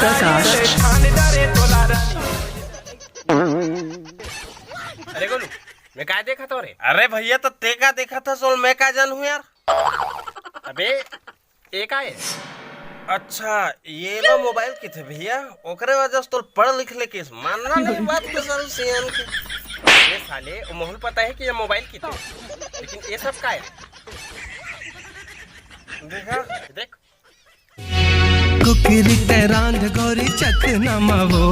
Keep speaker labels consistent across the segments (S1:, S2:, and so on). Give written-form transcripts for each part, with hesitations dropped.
S1: प्रकाश।
S2: अरे गोलू मैं क्या देखा था रे? अरे भैया तो ते का देखा था सोल मैं का जानू यार। अबे ये का है? अच्छा ये लो मोबाइल की थे भैया ओकरे वजह से तो पढ़ लिख ले के मानना नहीं बात के सर सियान के। ये साले वो मोहन पता है कि ये मोबाइल की थे लेकिन ये सब का है? देखा देख
S3: कुकरी तेरांध गौरी चक नमावो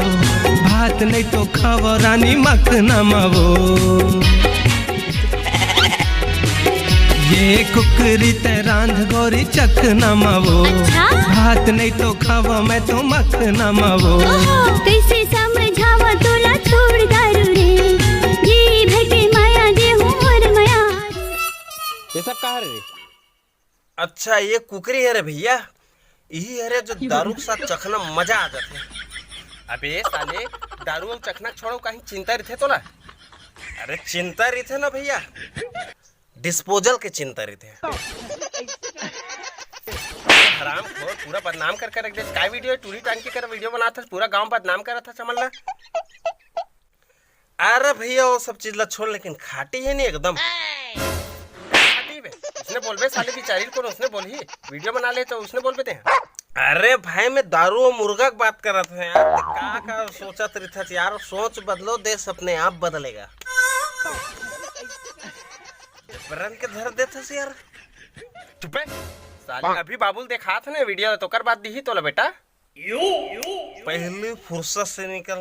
S3: भात नहीं तो खावो रानी मक नमावो। ये कुकरी तेरांध गौरी चक नमावो भात नहीं तो खावो मैं तो मक नमावो।
S4: कैसे समझावा तोला छोड़ दारू रे ये भके माया दे हूँ और माया।
S2: ये सब कहा रे? अच्छा ये कुकरी है रे भैया यही है जो दारू के साथ चखना मजा आ जाता है। अबे साले दारू और चखना छोड़ो कहीं चिंता रही थे तो ना। अरे चिंता रही थे ना भैया डिस्पोजल के चिंता रही थे। हराम खोर पूरा बदनाम करके रख दे। काय वीडियो टूरी टांग के कर वीडियो बनाता था पूरा गांव बदनाम कर रहा था समझना। अरे भैया वो सब चीज ला छोड़ लेकिन खाटी है नहीं एकदम। उसने बोल बे साले बेचारी को उसने बोल ही वीडियो बना ले तो उसने बोल बेते हैं। अरे भाई मैं दारू और मुर्गा की बात कर रहा था यार का सोचा तरी था यार सोच बदलो देश अपने आप बदलेगा। बरन के धर देता से यार चुप है साले अभी बाबुल देखा था ना वीडियो तो कर बात दी ही तो बेटा पहले फुर्सत से निकल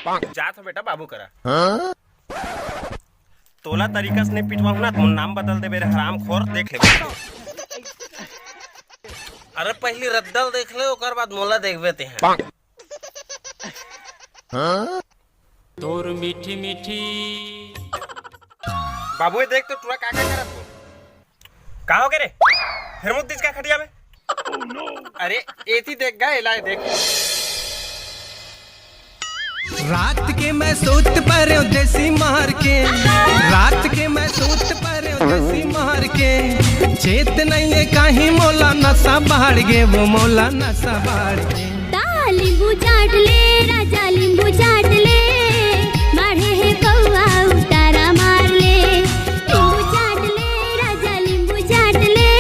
S2: जा था बेटा बाबू करा तोला तरीका से नहीं पिटवाऊ ना तुम नाम बदल दे मेरे हराम खोर देख ले। अरे पहली रद्दल देख ले ओकर बाद मोला देख बेते हैं।
S5: तोर मीठी मीठी
S2: बाबू देख तो टूरा काका करत हो का हो रे फिर मुद्द इसका खटिया में। अरे एती देख गा एला देख
S3: रात के मैं सूत पर देसी मार के रात के मैं सूत पर देसी मार के चेत नहीं है कहीं मोला नशा बाढ़ गे वो मोला नशा बाढ़ गे।
S4: लींबू चाट ले राजा लींबू चाट ले मारे है कौवा उतारा मार ले। लींबू चाट ले राजा लींबू चाट ले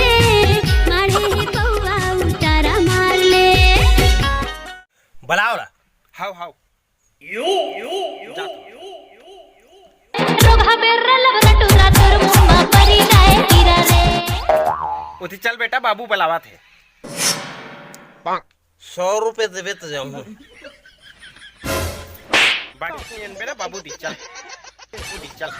S4: मारे है कौवा उतारा मार ले।
S2: बलाओ हाउ हाउ उठी चल बेटा बाबू बुलावा थे 100 रुपए देवे तो जाऊँ बाकी बेटा बाबू दी चल चल।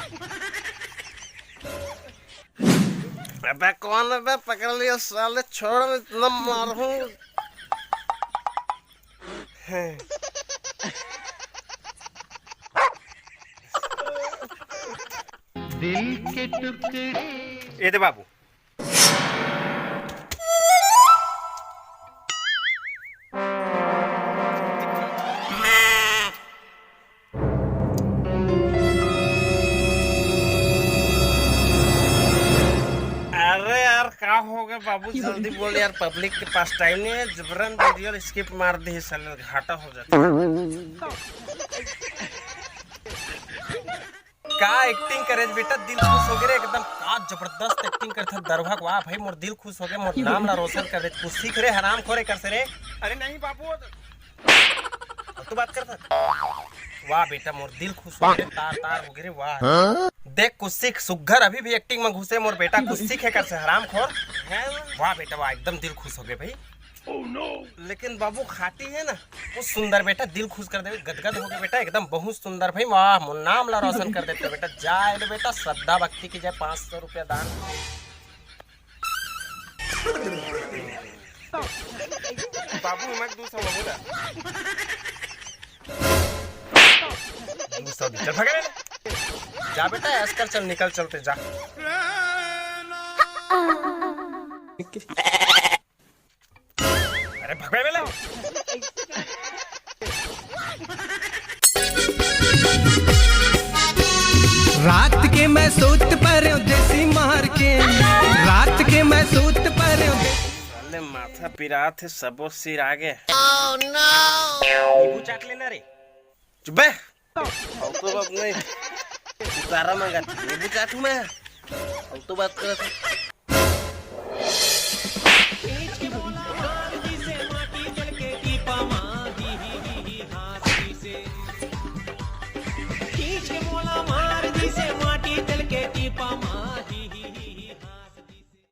S2: अबे कौन है पकड़ लिया साले छोड़ इतना मारूं।
S3: दिल के टुकड़े
S2: ये दे बाबू अरे यार क्या हो गया बाबू जल्दी बोल यार पब्लिक के पास टाइम नहीं है जबरन वीडियो स्किप मार दी साले घाटा हो जाता का एक्टिंग करे बेटा दिल खुश हो गए एकदम का जबरदस्त एक्टिंग करता दरभक वाह भाई मोर दिल खुश हो गए मोर नाम ला रोशन कर दे कुछ सीख रे हराम खोरे कर से रे। अरे नहीं बाबू तू बात करता वाह बेटा मोर दिल खुश हो गए तार तार हो गए वाह देख कुछ सीख सुघर अभी भी एक्टिंग में घुसे मोर बेटा कुछ सीखे कर से हराम खोर वाह बेटा वाह एकदम दिल खुश हो गए भाई। लेकिन बाबू खाती है ना वो सुंदर बेटा दिल खुश कर दे गदगद हो गए बेटा एकदम बहुत सुंदर भाई वाह मुन नाम ला रोशन कर देते बेटा जाए ले बेटा श्रद्धा भक्ति की जाए 500 रुपया दान। बाबू मैं 200 बोला 200 चल भगा जा बेटा ऐस कर चल निकल चलते जा। अरे भगवे बेला
S3: रात के मैं सूत पर देसी मार के रात के मैं सूत पर
S2: माता माथा पिरा थे सबो सिर आगे। नींबू चाट लेना रे। चुप बे। तो बाप नहीं उतारा मंगा नींबू चाटू मैं। अब तो बात कर